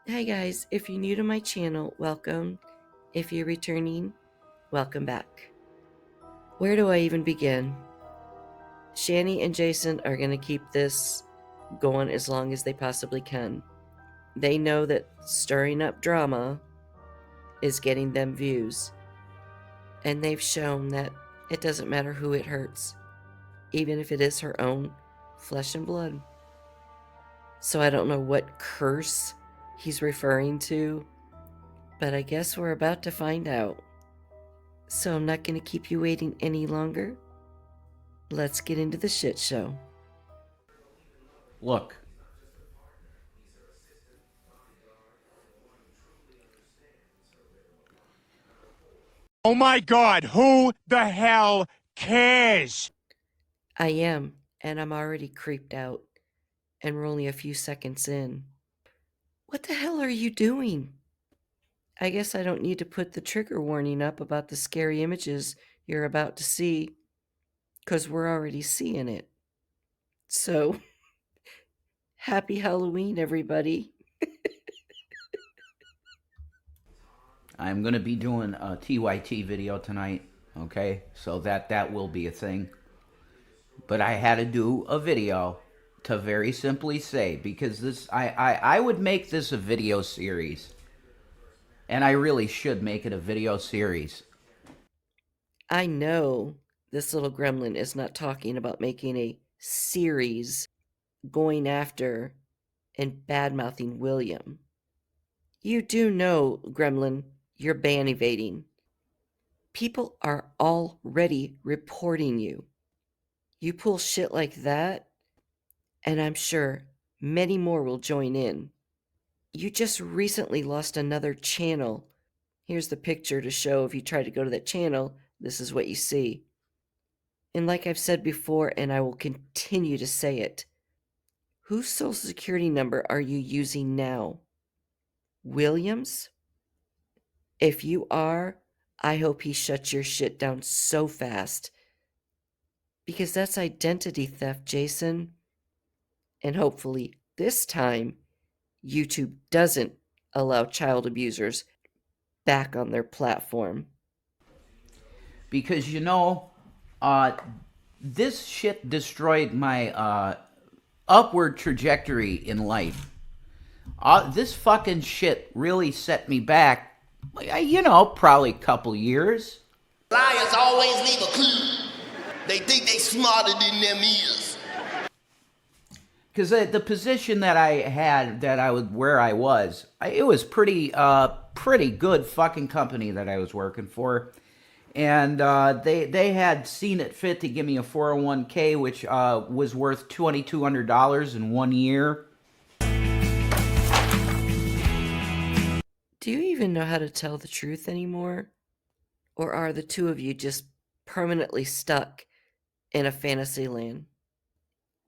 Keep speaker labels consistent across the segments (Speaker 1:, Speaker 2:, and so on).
Speaker 1: Hi guys, if you're new to my channel, welcome. If you're returning, welcome back. Where do I even begin? Shani and Jason are going to keep this going as long as they possibly can. They know that stirring up drama is getting them views. And they've shown that it doesn't matter who it hurts, even if it is her own flesh and blood. So I don't know what curse he's referring to, but I guess we're about to find out. So I'm not going to keep you waiting any longer. Let's get into the shit show.
Speaker 2: Look.
Speaker 3: Oh my God, who the hell cares?
Speaker 1: I am, and I'm already creeped out, and we're only a few seconds in. What the hell are you doing? I guess I don't need to put the trigger warning up about the scary images you're about to see, because we're already seeing it. So, happy Halloween, everybody.
Speaker 2: I'm going to be doing a TYT video tonight, okay? So that will be a thing. But I had to do a video to very simply say, because this I would make this a video series. And I really should make it a video series.
Speaker 1: I know this little gremlin is not talking about making a series going after and bad-mouthing William. You do know, gremlin, you're ban evading. People are already reporting you. You pull shit like that, and I'm sure many more will join in. You just recently lost another channel. Here's the picture to show if you try to go to that channel, this is what you see. And like I've said before, and I will continue to say it, whose social security number are you using now? Williams? If you are, I hope he shuts your shit down so fast. Because that's identity theft, Jason. And hopefully, this time, YouTube doesn't allow child abusers back on their platform.
Speaker 2: Because, this shit destroyed my upward trajectory in life. This fucking shit really set me back, probably a couple years.
Speaker 4: Liars always leave a clue. They think they smarter than them is.
Speaker 2: Because the position that I had, where I was, it was pretty good fucking company that I was working for. And they had seen it fit to give me a 401k, which was worth $2,200 in 1 year.
Speaker 1: Do you even know how to tell the truth anymore? Or are the two of you just permanently stuck in a fantasy land?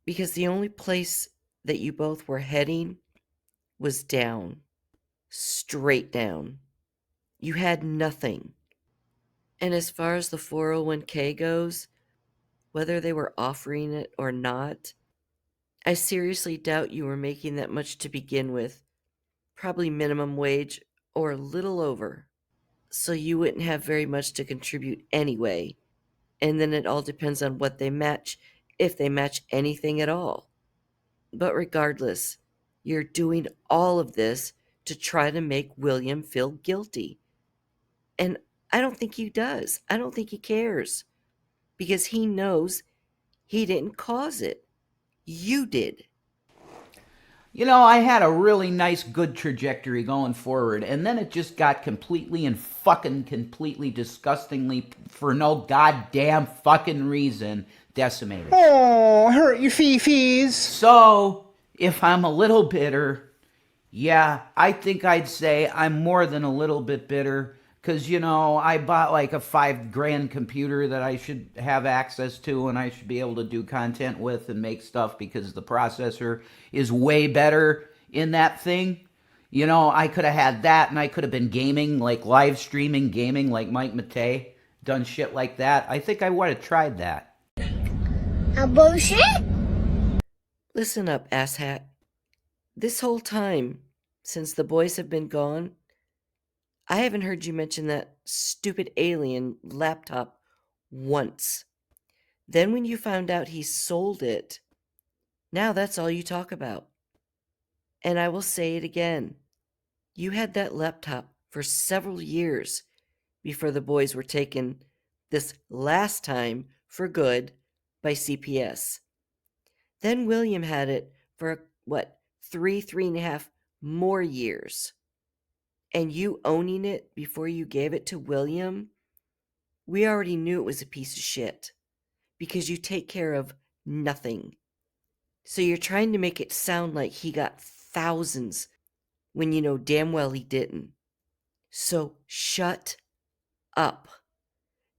Speaker 1: Because the only place that you both were heading was down. Straight down. You had nothing. And as far as the 401k goes, whether they were offering it or not, I seriously doubt you were making that much to begin with. Probably minimum wage or a little over. So you wouldn't have very much to contribute anyway. And then it all depends on what they match, if they match anything at all. But regardless, you're doing all of this to try to make William feel guilty. And I don't think he does. I don't think he cares. Because he knows he didn't cause it. You did.
Speaker 2: I had a really nice, good trajectory going forward, and then it just got completely disgustingly, for no goddamn fucking reason, decimated.
Speaker 5: Oh, hurt your fifis.
Speaker 2: So, if I'm a little bitter, yeah, I think I'd say I'm more than a little bit bitter. Because, I bought like a $5,000 computer that I should have access to and I should be able to do content with and make stuff because the processor is way better in that thing. I could have had that and I could have been gaming, like live streaming gaming like Mike Matei, done shit like that. I think I would have tried that.
Speaker 6: A bullshit?
Speaker 1: Listen up, asshat. This whole time, since the boys have been gone, I haven't heard you mention that stupid alien laptop once. Then when you found out he sold it, now that's all you talk about. And I will say it again. You had that laptop for several years before the boys were taken this last time for good by CPS. Then William had it for, what, three and a half more years. And you owning it before you gave it to William, we already knew it was a piece of shit because you take care of nothing. So you're trying to make it sound like he got thousands when you know damn well he didn't. So shut up.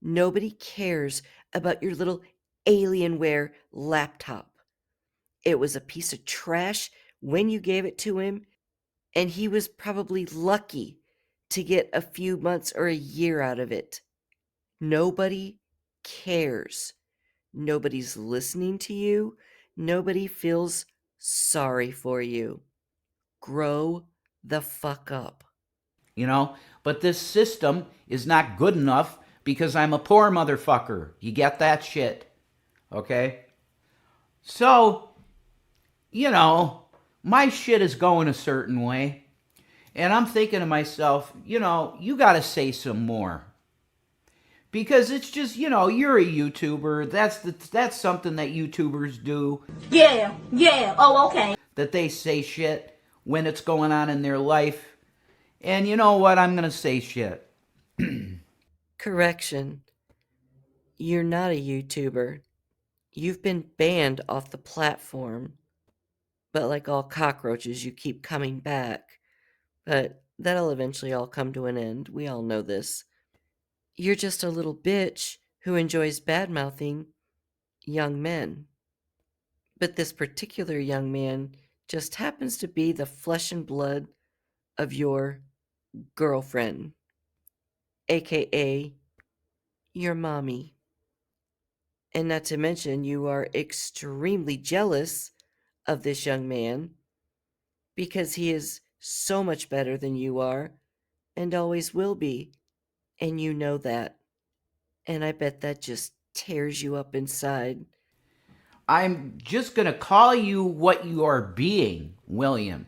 Speaker 1: Nobody cares about your little Alienware laptop. It was a piece of trash when you gave it to him, and he was probably lucky to get a few months or a year out of it. Nobody cares. Nobody's listening to you. Nobody feels sorry for you. Grow the fuck up.
Speaker 2: You know, but this system is not good enough because I'm a poor motherfucker. You get that shit? Okay? So, you know, my shit is going a certain way. And I'm thinking to myself, you know, you got to say some more. Because it's just, you know, you're a YouTuber. That's something that YouTubers do.
Speaker 6: Yeah, oh, okay.
Speaker 2: That they say shit when it's going on in their life. And you know what? I'm going to say shit.
Speaker 1: Correction. You're not a YouTuber. You've been banned off the platform. But like all cockroaches, you keep coming back. But that'll eventually all come to an end. We all know this. You're just a little bitch who enjoys bad-mouthing young men. But this particular young man just happens to be the flesh and blood of your girlfriend, aka your mommy. And not to mention, you are extremely jealous of this young man because he is so much better than you are and always will be. And you know that. And I bet that just tears you up inside.
Speaker 2: I'm just going to call you what you are being, William.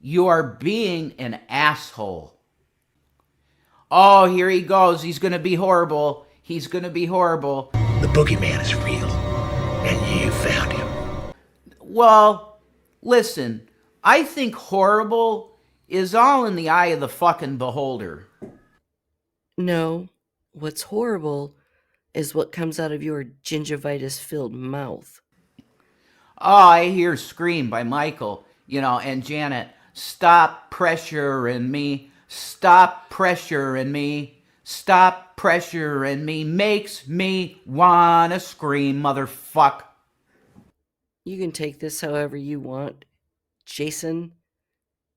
Speaker 2: You are being an asshole. Oh, here he goes. He's going to be horrible. He's going to be horrible.
Speaker 4: The boogeyman is real, and you found him.
Speaker 2: Well, listen, I think horrible is all in the eye of the fucking beholder.
Speaker 1: No, what's horrible is what comes out of your gingivitis-filled mouth.
Speaker 2: Oh, I hear Scream by Michael, you know, and Janet. Stop pressuring me. Stop pressuring me. Stop pressuring me. Makes me wanna scream, motherfuck.
Speaker 1: You can take this however you want, Jason,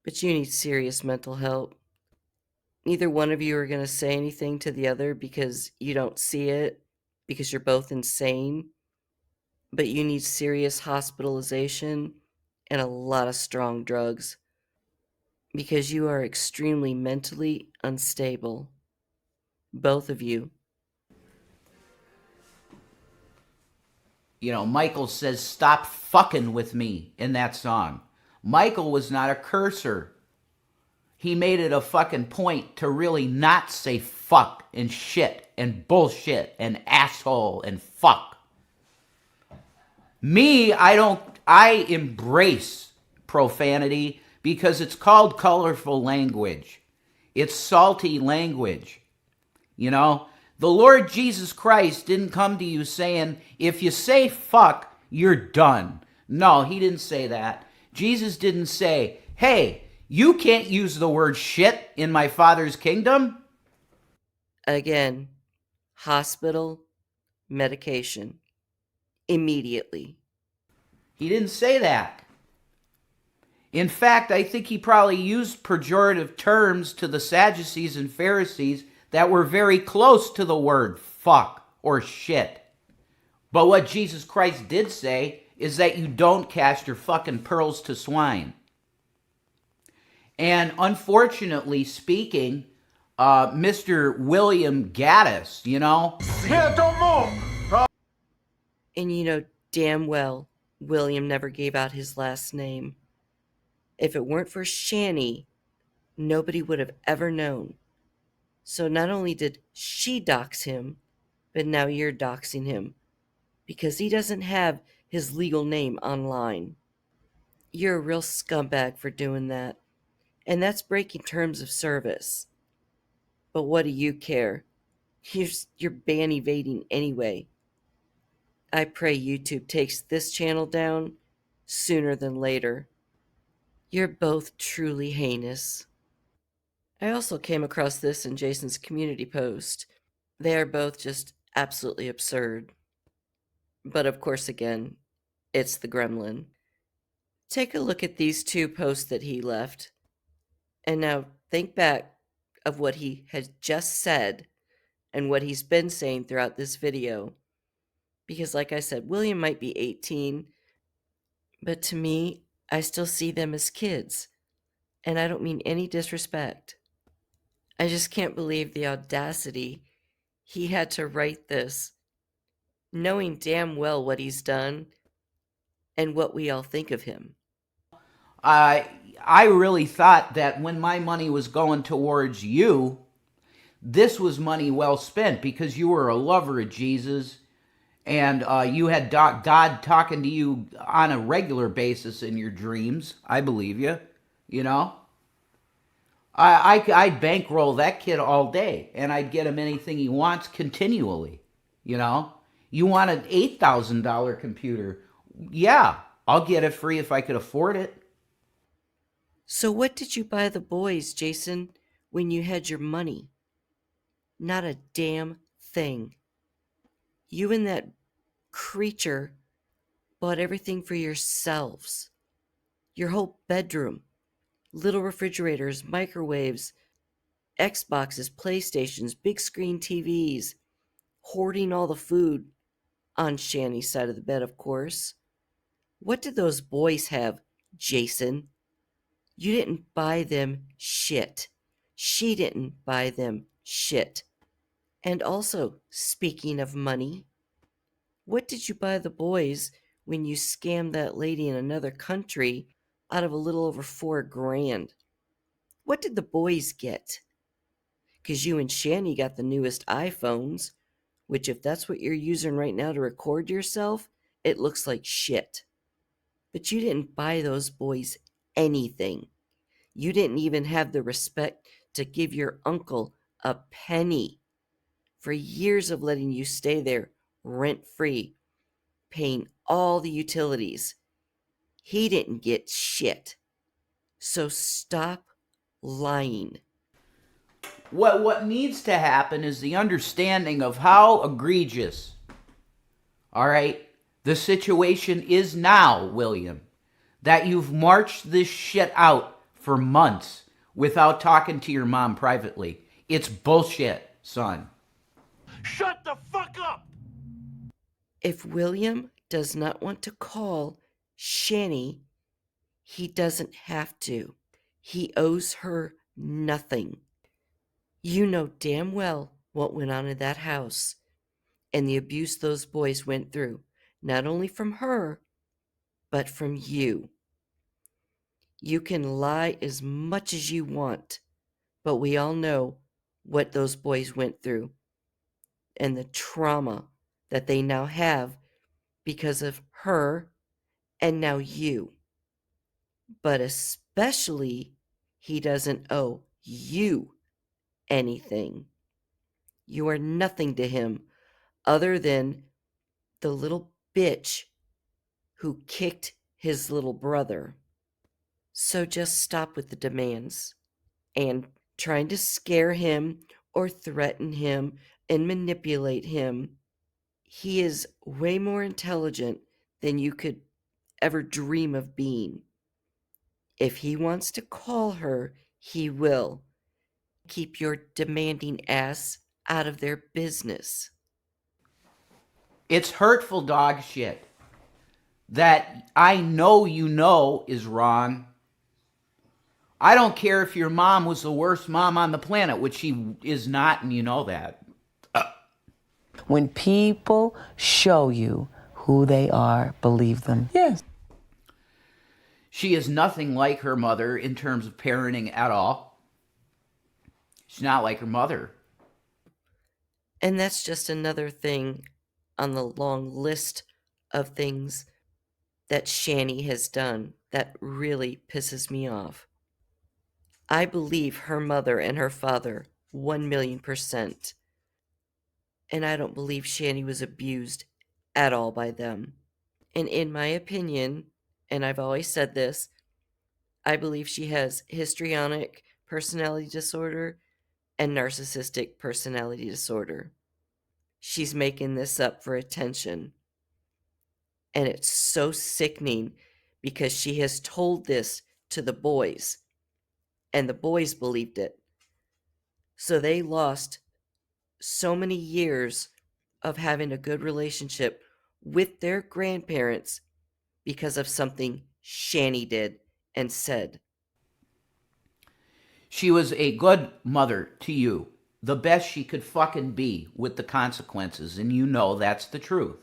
Speaker 1: but you need serious mental help. Neither one of you are going to say anything to the other because you don't see it, because you're both insane, but you need serious hospitalization and a lot of strong drugs because you are extremely mentally unstable. Both of you.
Speaker 2: You know, Michael says, stop fucking with me in that song. Michael was not a cursor. He made it a fucking point to really not say fuck and shit and bullshit and asshole and fuck. Me, I embrace profanity because it's called colorful language. It's salty language. You know, the Lord Jesus Christ didn't come to you saying, if you say fuck, you're done. No, he didn't say that. Jesus didn't say, hey, you can't use the word shit in my Father's kingdom.
Speaker 1: Again, hospital, medication. Immediately.
Speaker 2: He didn't say that. In fact, I think he probably used pejorative terms to the Sadducees and Pharisees that were very close to the word fuck or shit. But what Jesus Christ did say is that you don't cast your fucking pearls to swine. And unfortunately speaking, Mr. William Gaddis, you know,
Speaker 1: And you know damn well William never gave out his last name. If it weren't for Shanny, nobody would have ever known. So not only did she dox him, but now you're doxing him because he doesn't have his legal name online. You're a real scumbag for doing that, and that's breaking terms of service. But what do you care? You're ban evading anyway. I pray YouTube takes this channel down sooner than later. You're both truly heinous. I also came across this in Jason's community post. They are both just absolutely absurd. But of course, again, it's the gremlin. Take a look at these two posts that he left, and now think back of what he has just said and what he's been saying throughout this video. Because, like I said, William might be 18, but to me, I still see them as kids. And I don't mean any disrespect. I just can't believe the audacity he had to write this, knowing damn well what he's done and what we all think of him.
Speaker 2: I really thought that when my money was going towards you, this was money well spent because you were a lover of Jesus and you had God talking to you on a regular basis in your dreams. I believe you, you know. I'd bankroll that kid all day and I'd get him anything he wants continually, you know. You want an $8,000 computer? Yeah, I'll get it free if I could afford it.
Speaker 1: So what did you buy the boys, Jason, when you had your money? Not a damn thing. You and that creature bought everything for yourselves. Your whole bedroom, little refrigerators, microwaves, Xboxes, PlayStations, big screen TVs, hoarding all the food on Shanny's side of the bed, of course. What did those boys have, Jason? You didn't buy them shit. She didn't buy them shit. And also, speaking of money, what did you buy the boys when you scammed that lady in another country out of a little over $4,000? What did the boys get? Because you and Shanny got the newest iPhones, which if that's what you're using right now to record yourself, it looks like shit. But you didn't buy those boys anything. You didn't even have the respect to give your uncle a penny for years of letting you stay there rent-free, paying all the utilities. He didn't get shit. So stop lying.
Speaker 2: What needs to happen is the understanding of how egregious, all right, the situation is now, William. That you've marched this shit out for months without talking to your mom privately. It's bullshit, son.
Speaker 3: Shut the fuck up!
Speaker 1: If William does not want to call Shanny, he doesn't have to. He owes her nothing. You know damn well what went on in that house and the abuse those boys went through, not only from her, but from you. You can lie as much as you want, but we all know what those boys went through and the trauma that they now have because of her and now you. But especially, he doesn't owe you anything. You are nothing to him other than the little bitch who kicked his little brother. So just stop with the demands and trying to scare him or threaten him and manipulate him. He is way more intelligent than you could ever dream of being. If he wants to call her, he will. Keep your demanding ass out of their business.
Speaker 2: It's hurtful dog shit that I know you know is wrong. I don't care if your mom was the worst mom on the planet, which she is not, and you know that.
Speaker 7: When people show you who they are, believe them. Yes.
Speaker 2: She is nothing like her mother in terms of parenting at all. She's not like her mother.
Speaker 1: And that's just another thing on the long list of things that Shani has done that really pisses me off. I believe her mother and her father 1,000,000%. And I don't believe Shani was abused at all by them. And in my opinion, and I've always said this, I believe she has histrionic personality disorder and narcissistic personality disorder. She's making this up for attention. And it's so sickening because she has told this to the boys, and the boys believed it. So they lost so many years of having a good relationship with their grandparents because of something Shani did and said.
Speaker 2: She was a good mother to you. The best she could fucking be with the consequences, and you know that's the truth.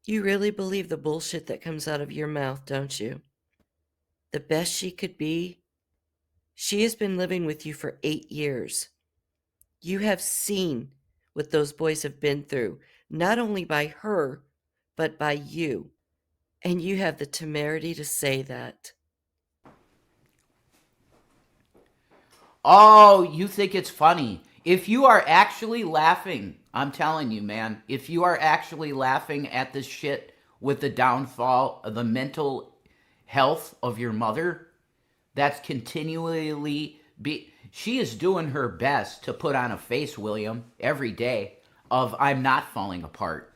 Speaker 1: You really believe the bullshit that comes out of your mouth, don't you? The best she could be? She has been living with you for 8 years. You have seen what those boys have been through, not only by her, but by you. And you have the temerity to say that.
Speaker 2: Oh, you think it's funny. If you are actually laughing, I'm telling you, man, if you are actually laughing at this shit with the downfall of the mental health of your mother, that's continually she is doing her best to put on a face, William, every day of I'm not falling apart.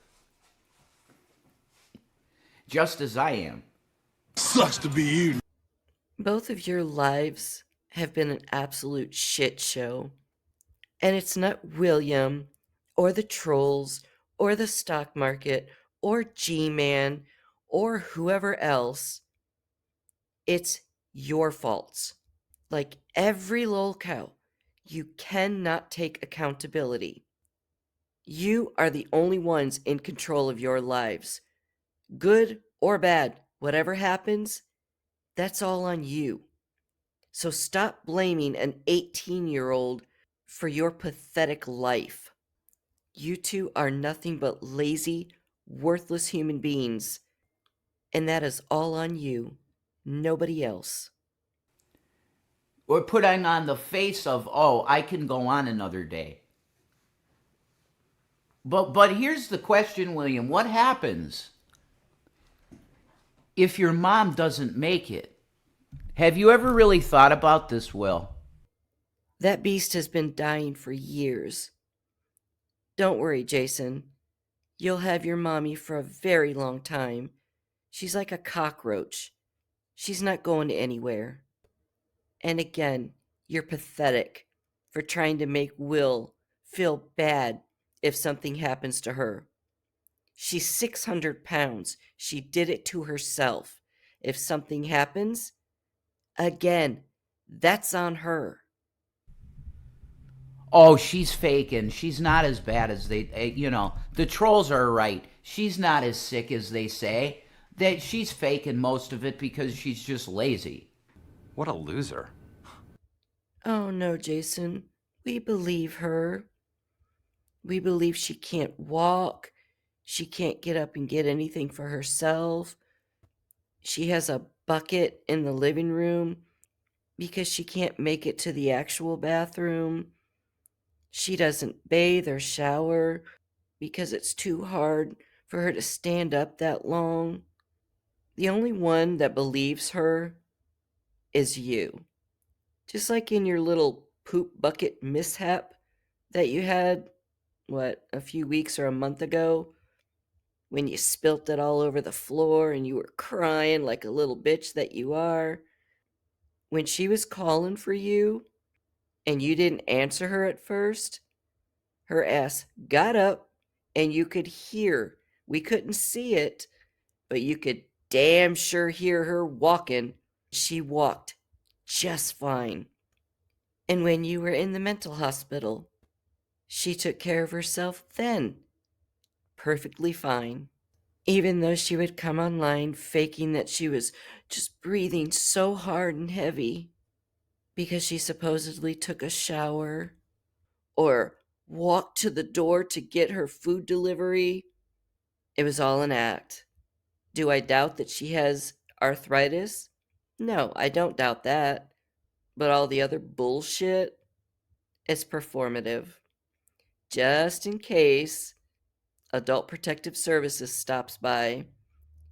Speaker 2: Just as I am.
Speaker 3: Sucks to be you.
Speaker 1: Both of your lives have been an absolute shit show. And it's not William or the trolls or the stock market or G-Man or whoever else. It's your faults. Like every lol cow, you cannot take accountability. You are the only ones in control of your lives. Good or bad, whatever happens, that's all on you. So stop blaming an 18-year-old for your pathetic life. You two are nothing but lazy, worthless human beings. And that is all on you, nobody else.
Speaker 2: Or putting on the face of, oh, I can go on another day. But here's the question, William. What happens if your mom doesn't make it? Have you ever really thought about this, Will?
Speaker 1: That beast has been dying for years. Don't worry, Jason. You'll have your mommy for a very long time. She's like a cockroach. She's not going anywhere. And again, you're pathetic for trying to make Will feel bad if something happens to her. She's 600 pounds. She did it to herself. If something happens, again, that's on her.
Speaker 2: Oh, she's faking. She's not as bad as the trolls are right. She's not as sick as they say. That she's faking most of it because she's just lazy.
Speaker 8: What a loser.
Speaker 1: Oh no, Jason. We believe her. We believe she can't walk. She can't get up and get anything for herself. She has a bucket in the living room because she can't make it to the actual bathroom. She doesn't bathe or shower because it's too hard for her to stand up that long. The only one that believes her is you. Just like in your little poop bucket mishap that you had, a few weeks or a month ago, when you spilt it all over the floor and you were crying like a little bitch that you are. When she was calling for you and you didn't answer her at first, her ass got up and you could hear, we couldn't see it, but you could damn sure hear her walking. She walked just fine. And when you were in the mental hospital, she took care of herself then, perfectly fine. Even though she would come online faking that she was just breathing so hard and heavy because she supposedly took a shower or walked to the door to get her food delivery, it was all an act. Do I doubt that she has arthritis? No, I don't doubt that. But all the other bullshit, it's performative. Just in case Adult Protective Services stops by,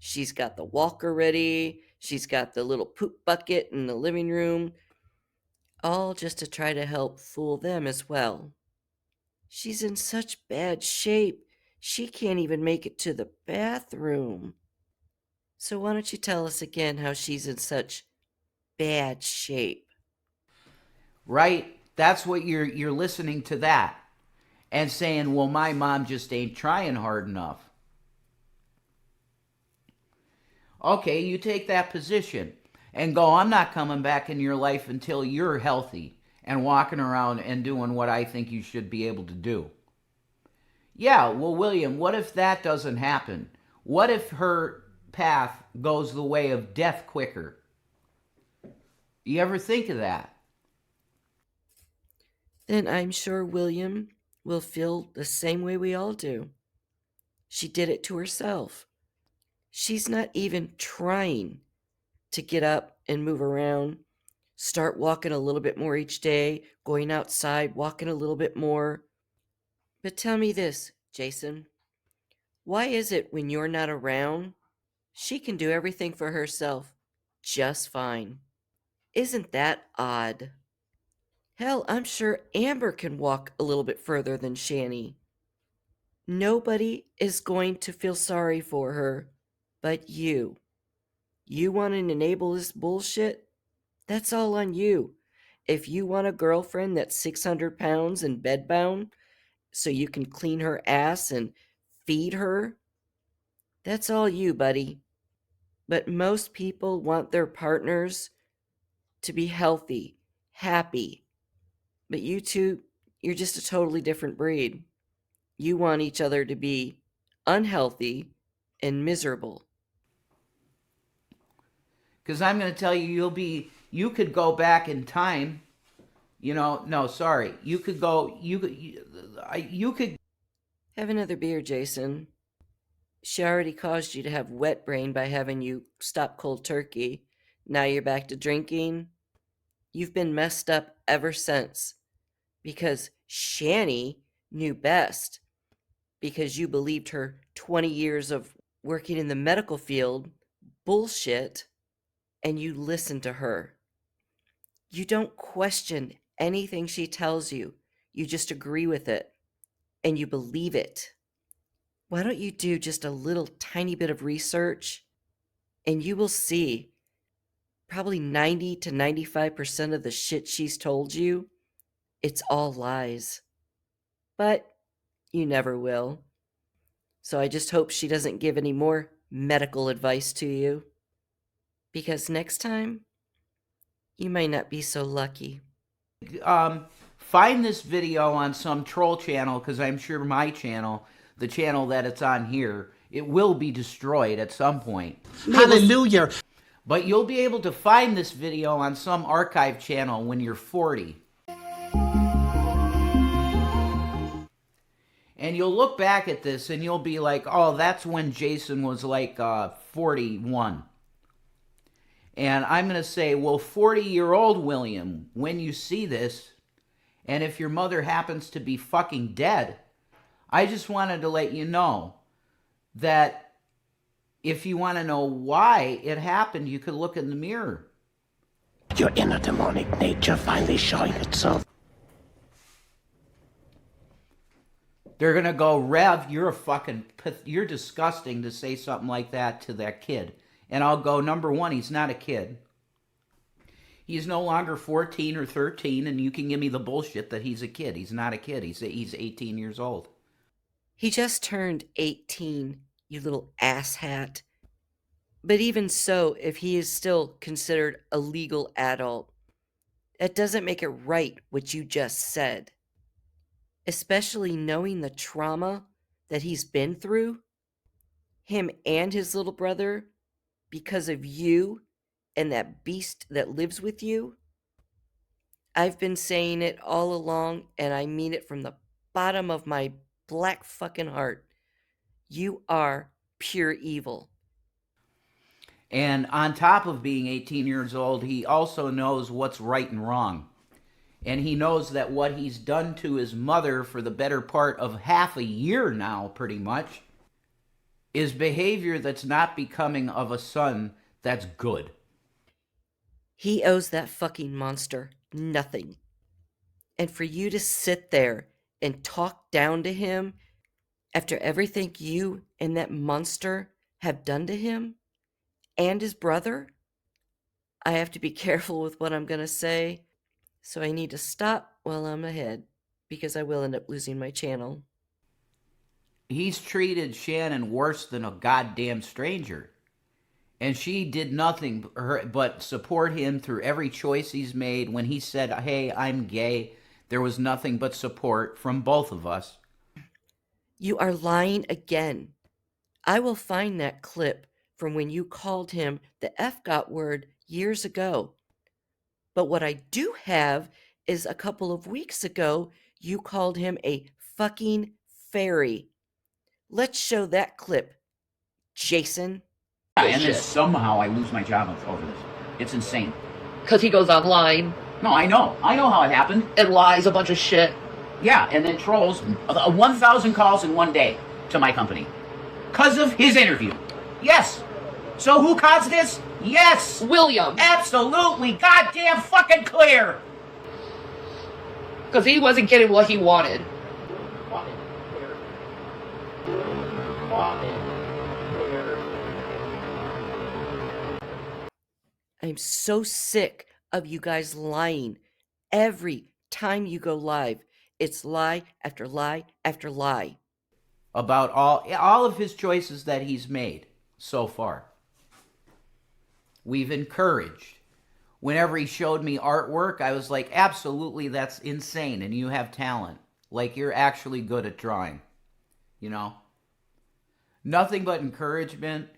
Speaker 1: she's got the walker ready, she's got the little poop bucket in the living room, all just to try to help fool them as well. She's in such bad shape, she can't even make it to the bathroom. So why don't you tell us again how she's in such bad shape?
Speaker 2: Right? That's what you're listening to that and saying, well, my mom just ain't trying hard enough. Okay, you take that position and go, I'm not coming back in your life until you're healthy and walking around and doing what I think you should be able to do. Yeah, well, William, what if that doesn't happen? What if her path goes the way of death quicker? You ever think of that?
Speaker 1: Then I'm sure William will feel the same way we all do. She did it to herself. She's not even trying to get up and move around, start walking a little bit more each day, going outside, walking a little bit more. But tell me this, Jason. Why is it when you're not around, she can do everything for herself just fine? Isn't that odd? Hell, I'm sure Amber can walk a little bit further than Shani. Nobody is going to feel sorry for her but you. You want to enable this bullshit? That's all on you. If you want a girlfriend that's 600 pounds and bedbound so you can clean her ass and feed her, that's all you, buddy. But most people want their partners to be healthy, happy. But you two, you're just a totally different breed. You want each other to be unhealthy and miserable.
Speaker 2: Because I'm going to tell you, you could go back in time. No, sorry. You could go, you could.
Speaker 1: Have another beer, Jason. She already caused you to have wet brain by having you stop cold turkey. Now you're back to drinking. You've been messed up ever since. Because Shani knew best. Because you believed her 20 years of working in the medical field bullshit, and you listen to her. You don't question anything she tells you. You just agree with it, and you believe it. Why don't you do just a little tiny bit of research, and you will see probably 90 to 95% of the shit she's told you, it's all lies. But you never will. So I just hope she doesn't give any more medical advice to you. Because next time, you might not be so lucky.
Speaker 2: Find this video on some troll channel, because I'm sure my channel, the channel that it's on here, it will be destroyed at some point.
Speaker 5: Hallelujah.
Speaker 2: But you'll be able to find this video on some archive channel when you're 40. And you'll look back at this and you'll be like, oh, that's when Jason was like 41. And I'm going to say, well, 40-year-old William, when you see this, and if your mother happens to be fucking dead, I just wanted to let you know that if you want to know why it happened, you could look in the mirror.
Speaker 8: Your inner demonic nature finally showing itself.
Speaker 2: They're going to go, Rev, you're disgusting to say something like that to that kid. And I'll go, number one, he's not a kid. He's no longer 14 or 13, and you can give me the bullshit that he's a kid. He's not a kid. He's 18 years old.
Speaker 1: He just turned 18, you little asshat. But even so, if he is still considered a legal adult, That doesn't make it right what you just said. Especially knowing the trauma that he's been through, him and his little brother, because of you and that beast that lives with you. I've been saying it all along, and I mean it from the bottom of my black fucking heart. You are pure evil.
Speaker 2: And on top of being 18 years old, he also knows what's right and wrong. And he knows that what he's done to his mother for the better part of half a year now, pretty much, is behavior that's not becoming of a son that's good.
Speaker 1: He owes that fucking monster nothing. And for you to sit there and talk down to him after everything you and that monster have done to him and his brother, I have to be careful with what I'm going to say. So I need to stop while I'm ahead, because I will end up losing my channel.
Speaker 2: He's treated Shannon worse than a goddamn stranger. And she did nothing but support him through every choice he's made. When he said, hey, I'm gay, there was nothing but support from both of us.
Speaker 1: You are lying again. I will find that clip from when you called him the F-got word years ago. But what I do have is a couple of weeks ago, you called him a fucking fairy. Let's show that clip, Jason.
Speaker 9: And then somehow I lose my job over this. It's insane.
Speaker 10: Because he goes online.
Speaker 9: No, I know. I know how it happened.
Speaker 10: And lies a bunch of shit.
Speaker 9: Yeah, and then trolls 1,000 calls in one day to my company. Because of his interview. Yes. So who caused this? Yes.
Speaker 10: William.
Speaker 9: Absolutely goddamn fucking clear.
Speaker 10: Because he wasn't getting what he wanted.
Speaker 1: I'm so sick of you guys lying. Every time you go live, it's lie after lie after lie.
Speaker 2: About all of his choices that he's made so far. We've encouraged. Whenever he showed me artwork, I was like, absolutely, that's insane, and you have talent. Like, you're actually good at drawing. You know? Nothing but encouragement.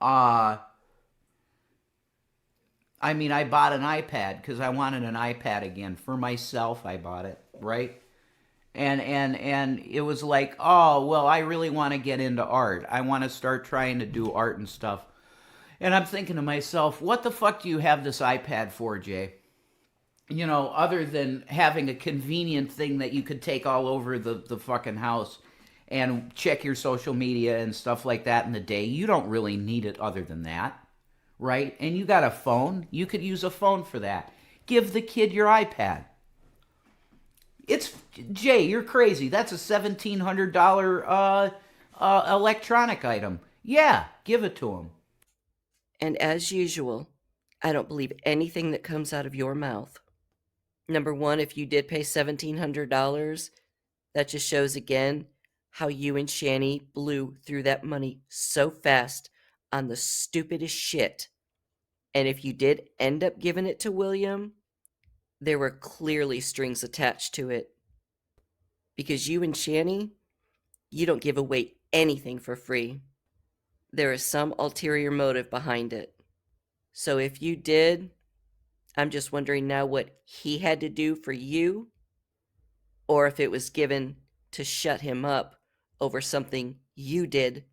Speaker 2: I mean, I bought an iPad because I wanted an iPad again. For myself, I bought it, right? And it was like, oh, well, I really want to get into art. I want to start trying to do art and stuff. And I'm thinking to myself, what the fuck do you have this iPad for, Jay? You know, other than having a convenient thing that you could take all over the fucking house and check your social media and stuff like that in the day. You don't really need it other than that, right? And you got a phone. You could use a phone for that. Give the kid your iPad. Jay, you're crazy. That's a $1,700 electronic item. Yeah, give it to him.
Speaker 1: And as usual, I don't believe anything that comes out of your mouth. Number one, if you did pay $1,700, that just shows again how you and Shani blew through that money so fast on the stupidest shit. And if you did end up giving it to William, there were clearly strings attached to it. Because you and Shani, you don't give away anything for free. There is some ulterior motive behind it. So if you did, I'm just wondering now what he had to do for you, or if it was given to shut him up over something you did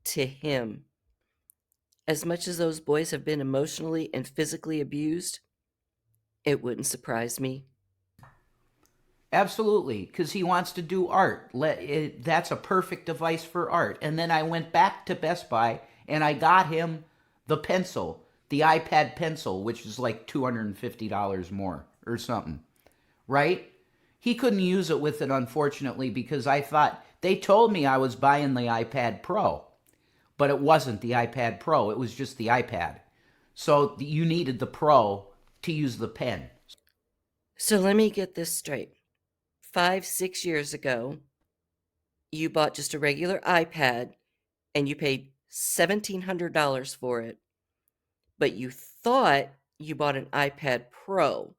Speaker 1: to him. As much as those boys have been emotionally and physically abused, it wouldn't surprise me.
Speaker 2: Absolutely, because he wants to do art. That's a perfect device for art. And then I went back to Best Buy and I got him the pencil, the iPad pencil, which is like $250 more or something, right? He couldn't use it with it, unfortunately, because I thought, they told me I was buying the iPad Pro, but it wasn't the iPad Pro. It was just the iPad. So you needed the Pro to use the pen.
Speaker 1: So let me get this straight. 5-6 years ago, you bought just a regular iPad and you paid $1,700 for it, but you thought you bought an iPad Pro.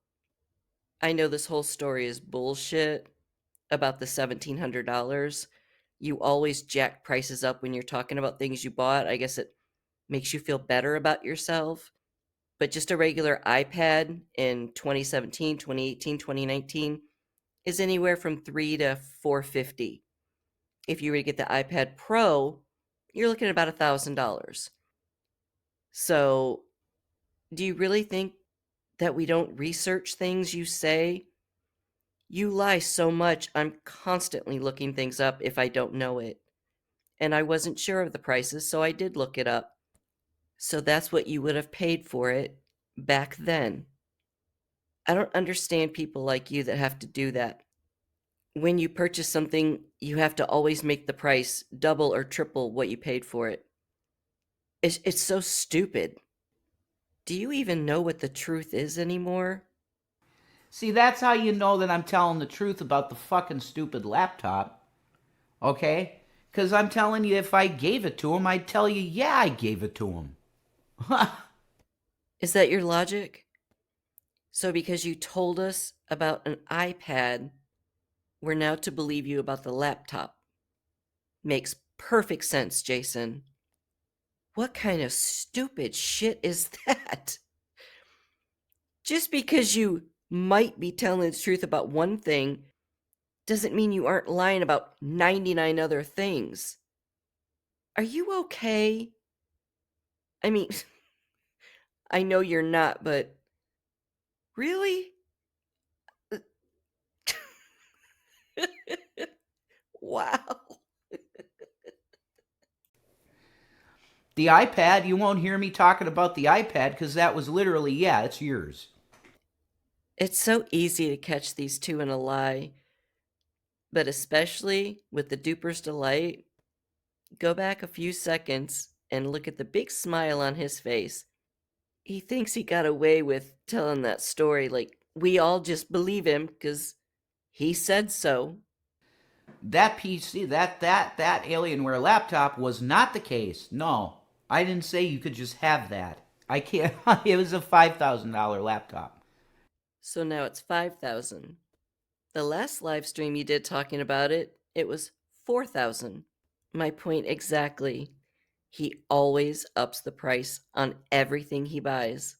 Speaker 1: I know this whole story is bullshit about the $1,700. You always jack prices up when you're talking about things you bought. I guess it makes you feel better about yourself. But just a regular iPad in 2017, 2018, 2019 is anywhere from $300 to $450. If you were to get the iPad Pro, you're looking at about $1,000. So, do you really think that we don't research things you say? You lie so much, I'm constantly looking things up if I don't know it. And I wasn't sure of the prices, so I did look it up. So that's what you would have paid for it back then. I don't understand people like you that have to do that. When you purchase something, you have to always make the price double or triple what you paid for it. It's so stupid. Do you even know what the truth is anymore?
Speaker 2: See, that's how you know that I'm telling the truth about the fucking stupid laptop. Okay? Because I'm telling you, if I gave it to him, I'd tell you, yeah, I gave it to him.
Speaker 1: Is that your logic? So because you told us about an iPad, we're now to believe you about the laptop. Makes perfect sense, Jason. What kind of stupid shit is that? Just because you might be telling the truth about one thing doesn't mean you aren't lying about 99 other things. Are you okay? I mean, I know you're not, but really? Wow.
Speaker 2: The iPad, you won't hear me talking about the iPad because that was literally, yeah, it's yours.
Speaker 1: It's so easy to catch these two in a lie, but especially with the Duper's Delight, go back a few seconds and look at the big smile on his face. He thinks he got away with telling that story like we all just believe him because he said so.
Speaker 2: That PC, that Alienware laptop was not the case. No, I didn't say you could just have that. I can't. It was a $5,000 laptop.
Speaker 1: So now it's 5,000. The last live stream you did talking about it, it was 4,000. My point exactly. He always ups the price on everything he buys.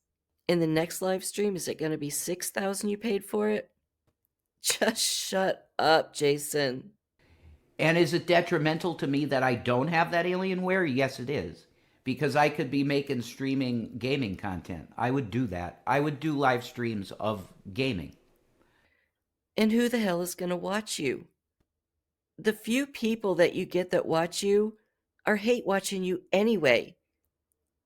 Speaker 1: In the next live stream, is it going to be 6,000 you paid for it? Just shut up, Jason.
Speaker 2: And is it detrimental to me that I don't have that Alienware? Yes, it is. Because I could be making streaming gaming content. I would do that. I would do live streams of gaming.
Speaker 1: And who the hell is going to watch you? The few people that you get that watch you are hate watching you anyway.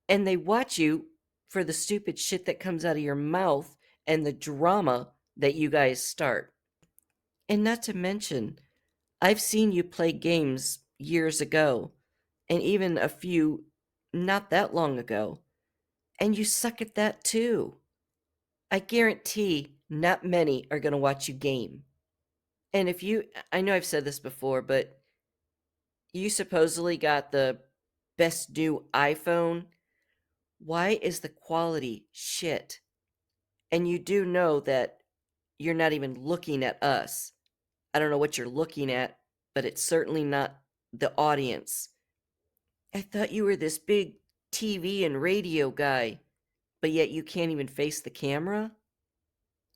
Speaker 1: And they watch you for the stupid shit that comes out of your mouth and the drama that you guys start. And not to mention, I've seen you play games years ago, and even a few not that long ago, and you suck at that too. I guarantee not many are going to watch you game. And if you, I know I've said this before, but you supposedly got the best new iPhone. Why is the quality shit? And you do know that you're not even looking at us. I don't know what you're looking at, but it's certainly not the audience. I thought you were this big TV and radio guy, but yet you can't even face the camera?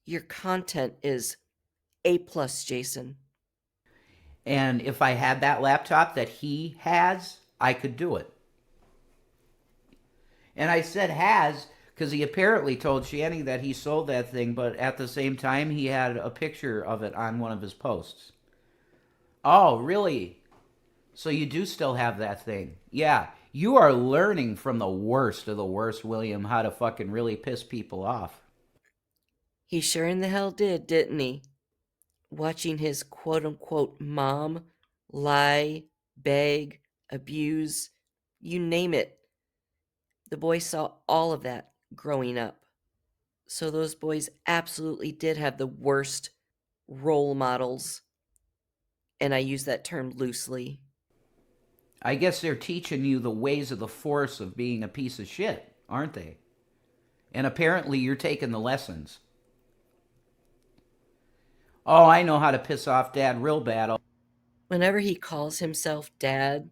Speaker 1: Your content is A+, Jason.
Speaker 2: And if I had that laptop that he has, I could do it. And I said has because he apparently told Shanny that he sold that thing, but at the same time, he had a picture of it on one of his posts. Oh, really? So you do still have that thing? Yeah. You are learning from the worst of the worst, William, how to fucking really piss people off.
Speaker 1: He sure in the hell did, didn't he? Watching his quote-unquote mom lie, beg, abuse, you name it. The boy saw all of that growing up. So those boys absolutely did have the worst role models. And I use that term loosely.
Speaker 2: I guess they're teaching you the ways of the force of being a piece of shit, aren't they? And apparently you're taking the lessons. Oh, I know how to piss off Dad real bad.
Speaker 1: Whenever he calls himself Dad,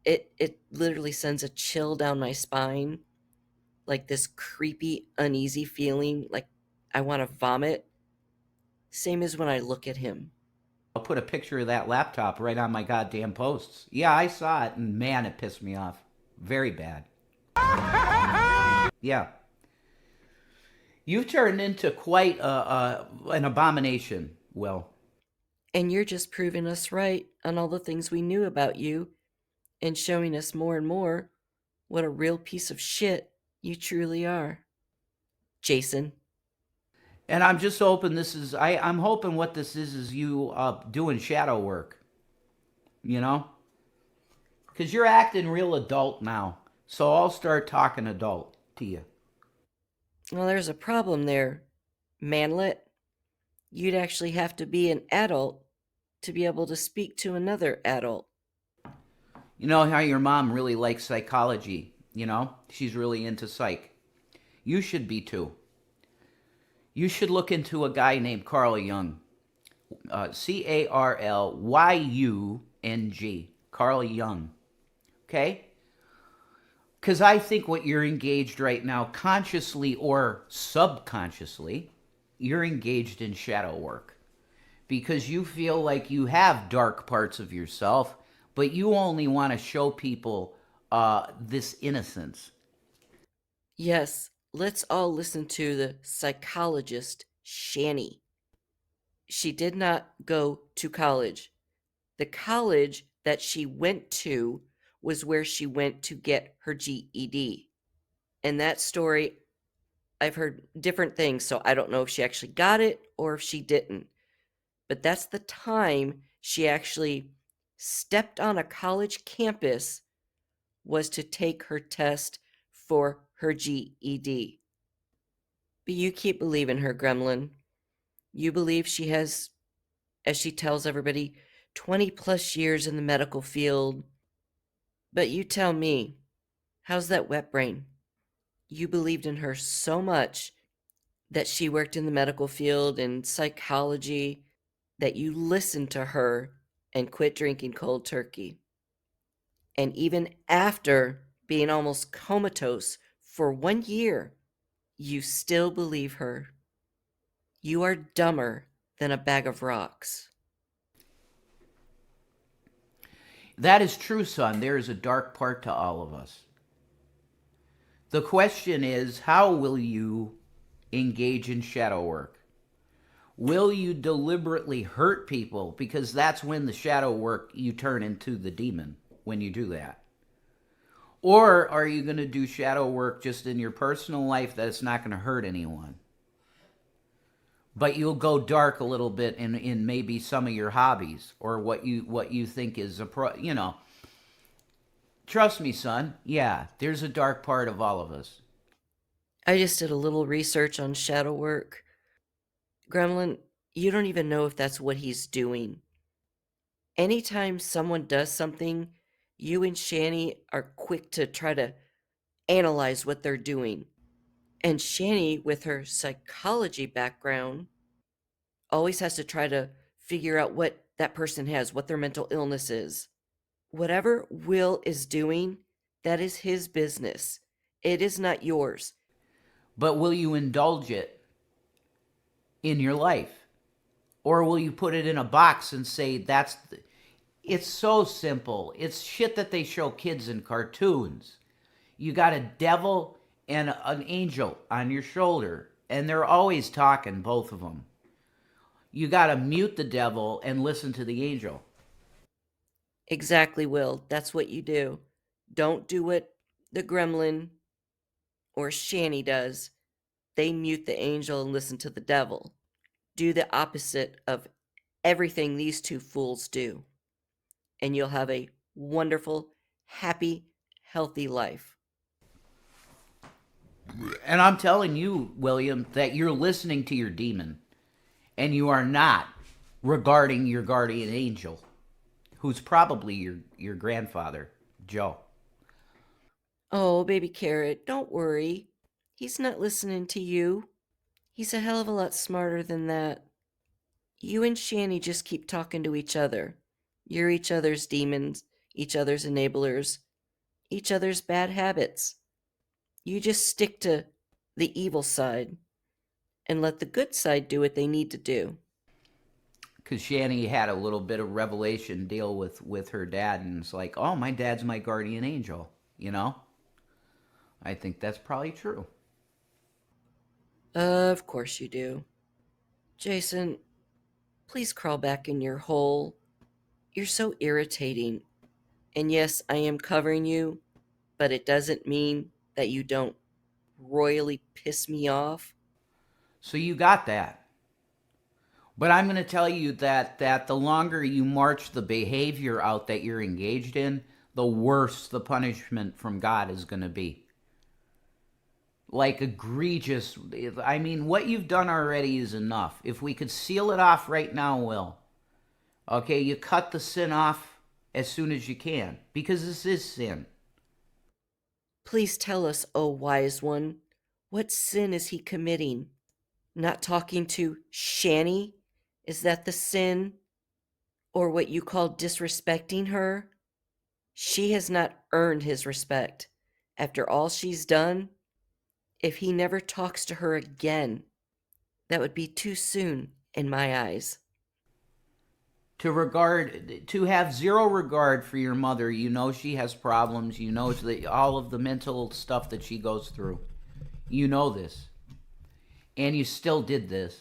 Speaker 1: it literally sends a chill down my spine, like this creepy, uneasy feeling, like I want to vomit. Same as when I look at him.
Speaker 2: I'll put a picture of that laptop right on my goddamn posts. Yeah, I saw it, and man, it pissed me off. Very bad. Yeah. You've turned into quite an abomination, Will.
Speaker 1: And you're just proving us right on all the things we knew about you and showing us more and more what a real piece of shit you truly are. Jason.
Speaker 2: And I'm just hoping I'm hoping what this is you doing shadow work. You know? Because you're acting real adult now. So I'll start talking adult to you.
Speaker 1: Well, there's a problem there, manlet. You'd actually have to be an adult to be able to speak to another adult.
Speaker 2: You know how your mom really likes psychology, you know? She's really into psych. You should be too. You should look into a guy named Carl Jung. Carlyung. Carl Jung. Okay? Because I think what you're engaged right now, consciously or subconsciously, you're engaged in shadow work. Because you feel like you have dark parts of yourself, but you only want to show people this innocence.
Speaker 1: Yes, let's all listen to the psychologist Shani. She did not go to college. The college that she went to was where she went to get her GED. And that story, I've heard different things, so I don't know if she actually got it or if she didn't. But that's the time she actually stepped on a college campus, was to take her test for her GED. But you keep believing her, Gremlin. You believe she has, as she tells everybody, 20 plus years in the medical field. But you tell me, how's that wet brain? You believed in her so much that she worked in the medical field and psychology that you listened to her and quit drinking cold turkey. And even after being almost comatose for 1 year, you still believe her. You are dumber than a bag of rocks.
Speaker 2: That is true, son. There is a dark part to all of us. The question is, how will you engage in shadow work? Will you deliberately hurt people? Because that's when the shadow work, you turn into the demon when you do that. Or are you going to do shadow work just in your personal life that it's not going to hurt anyone? But you'll go dark a little bit in maybe some of your hobbies or what you think is you know. Trust me, son. Yeah, there's a dark part of all of us.
Speaker 1: I just did a little research on shadow work. Gremlin, you don't even know if that's what he's doing. Anytime someone does something, you and Shani are quick to try to analyze what they're doing. And Shani, with her psychology background, always has to try to figure out what that person has, what their mental illness is. Whatever Will is doing, that is his business. It is not yours.
Speaker 2: But will you indulge it in your life? Or will you put it in a box and say it's so simple. It's shit that they show kids in cartoons. You got a devil and an angel on your shoulder, and they're always talking, both of them. You got to mute the devil and listen to the angel.
Speaker 1: Exactly, Will. That's what you do. Don't do what the Gremlin or Shani does. They mute the angel and listen to the devil. Do the opposite of everything these two fools do. And you'll have a wonderful, happy, healthy life.
Speaker 2: And I'm telling you, William, that you're listening to your demon. And you are not regarding your guardian angel, who's probably your grandfather, Joe.
Speaker 1: Oh, baby carrot, don't worry. He's not listening to you. He's a hell of a lot smarter than that. You and Shanny just keep talking to each other. You're each other's demons, each other's enablers, each other's bad habits. You just stick to the evil side and let the good side do what they need to do.
Speaker 2: Because Shani had a little bit of revelation deal with her dad, and it's like, oh, my dad's my guardian angel, you know? I think that's probably true.
Speaker 1: Of course you do. Jason, please crawl back in your hole. You're so irritating. And yes, I am covering you, but it doesn't mean that you don't royally piss me off.
Speaker 2: So you got that. But I'm going to tell you that the longer you march the behavior out that you're engaged in, the worse the punishment from God is going to be. Like egregious. I mean, what you've done already is enough. If we could seal it off right now, Will. Okay, you cut the sin off as soon as you can, because this is sin.
Speaker 1: Please tell us, O wise one, what sin is he committing? Not talking to Shanny? Is that the sin? Or what you call disrespecting her? She has not earned his respect. After all she's done, if he never talks to her again, that would be too soon in my eyes.
Speaker 2: To have zero regard for your mother, you know she has problems, you know all of the mental stuff that she goes through. You know this. And you still did this.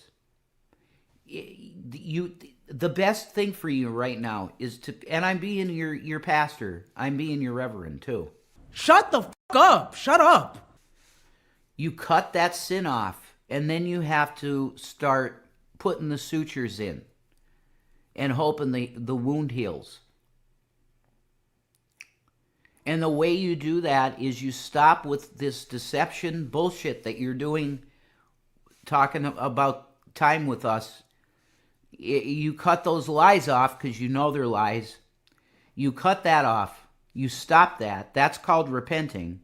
Speaker 2: The best thing for you right now is to, and I'm being your pastor, I'm being your reverend too.
Speaker 5: Shut the fuck up. Shut up.
Speaker 2: You cut that sin off, and then you have to start putting the sutures in and hoping the wound heals. And the way you do that is you stop with this deception bullshit that you're doing, talking about time with us. You cut those lies off because you know they're lies. You cut that off. You stop that. That's called repenting.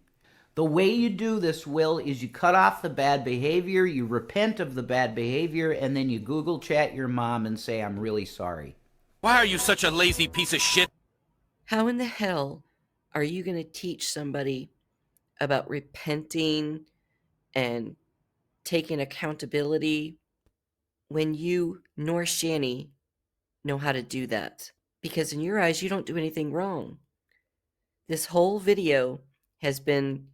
Speaker 2: The way you do this, Will, is you cut off the bad behavior, you repent of the bad behavior, and then you Google chat your mom and say, I'm really sorry.
Speaker 3: Why are you such a lazy piece of shit?
Speaker 1: How in the hell are you going to teach somebody about repenting and taking accountability when you nor Shanny know how to do that? Because in your eyes, you don't do anything wrong. This whole video has been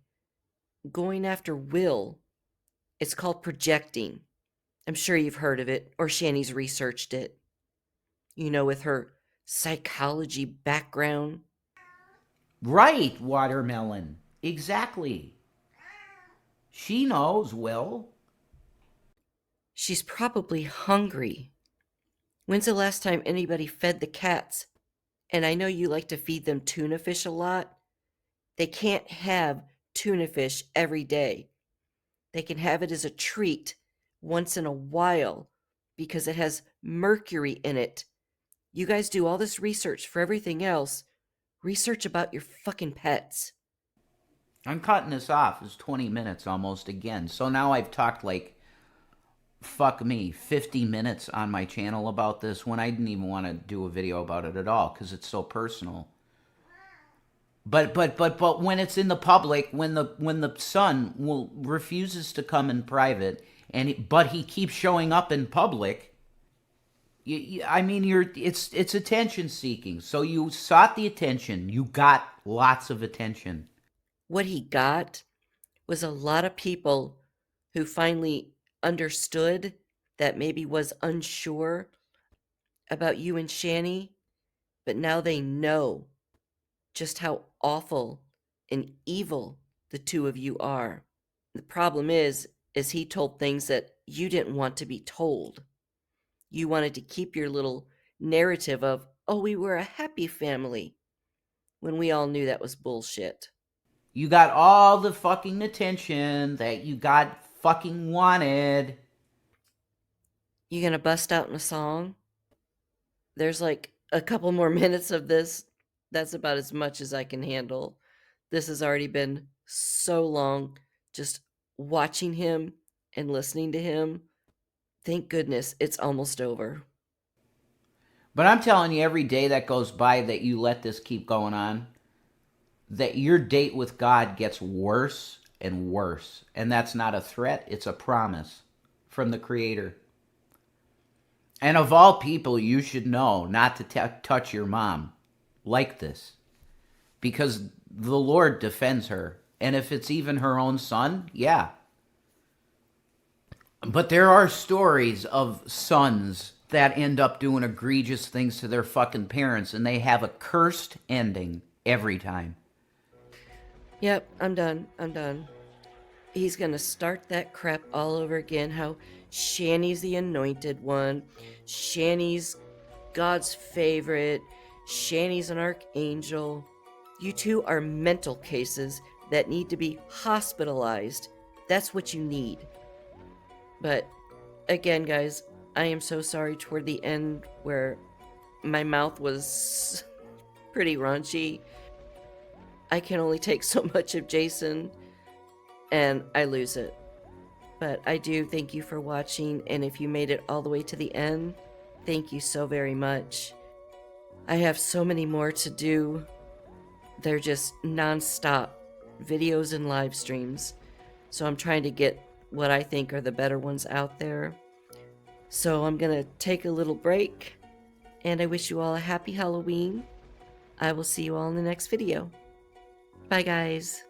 Speaker 1: going after Will. It's called projecting. I'm sure you've heard of it, or Shanny's researched it. You know, with her psychology background.
Speaker 2: Right, Watermelon. Exactly. She knows, Will.
Speaker 1: She's probably hungry. When's the last time anybody fed the cats? And I know you like to feed them tuna fish a lot. They can't have tuna fish every day. They can have it as a treat once in a while because it has mercury in it. You guys do all this research for everything else. Research about your fucking pets.
Speaker 2: I'm cutting this off. It's 20 minutes almost again. So now I've talked like, fuck me, 50 minutes on my channel about this when I didn't even want to do a video about it at all because it's so personal. But when it's in the public, when the son refuses to come in private, but he keeps showing up in public, it's attention seeking. So you sought the attention. You got lots of attention.
Speaker 1: What he got was a lot of people who finally understood that maybe was unsure about you and Shanny, but now they know just how awful and evil the two of you are. The problem is he told things that you didn't want to be told. You wanted to keep your little narrative of, oh, we were a happy family, when we all knew that was bullshit.
Speaker 2: You got all the fucking attention that you got fucking wanted.
Speaker 1: You gonna bust out in a song? There's like a couple more minutes of this. That's about as much as I can handle. This has already been so long just watching him and listening to him. Thank goodness it's almost over.
Speaker 2: But I'm telling you, every day that goes by that you let this keep going on, that your date with God gets worse and worse. And that's not a threat, it's a promise from the Creator. And of all people, you should know not to touch your mom like this, because the Lord defends her. And if it's even her own son, yeah. But there are stories of sons that end up doing egregious things to their fucking parents, and they have a cursed ending every time.
Speaker 1: Yep, I'm done. I'm done. He's gonna start that crap all over again. How Shanny's the anointed one. Shanny's God's favorite. Shanny's an archangel. You two are mental cases that need to be hospitalized. That's what you need. But again, guys, I am so sorry toward the end where my mouth was pretty raunchy. I can only take so much of Jason, and I lose it. But I do thank you for watching, and if you made it all the way to the end, thank you so very much. I have so many more to do. They're just non-stop videos and live streams. So I'm trying to get what I think are the better ones out there. So I'm gonna take a little break, and I wish you all a happy Halloween. I will see you all in the next video. Bye, guys.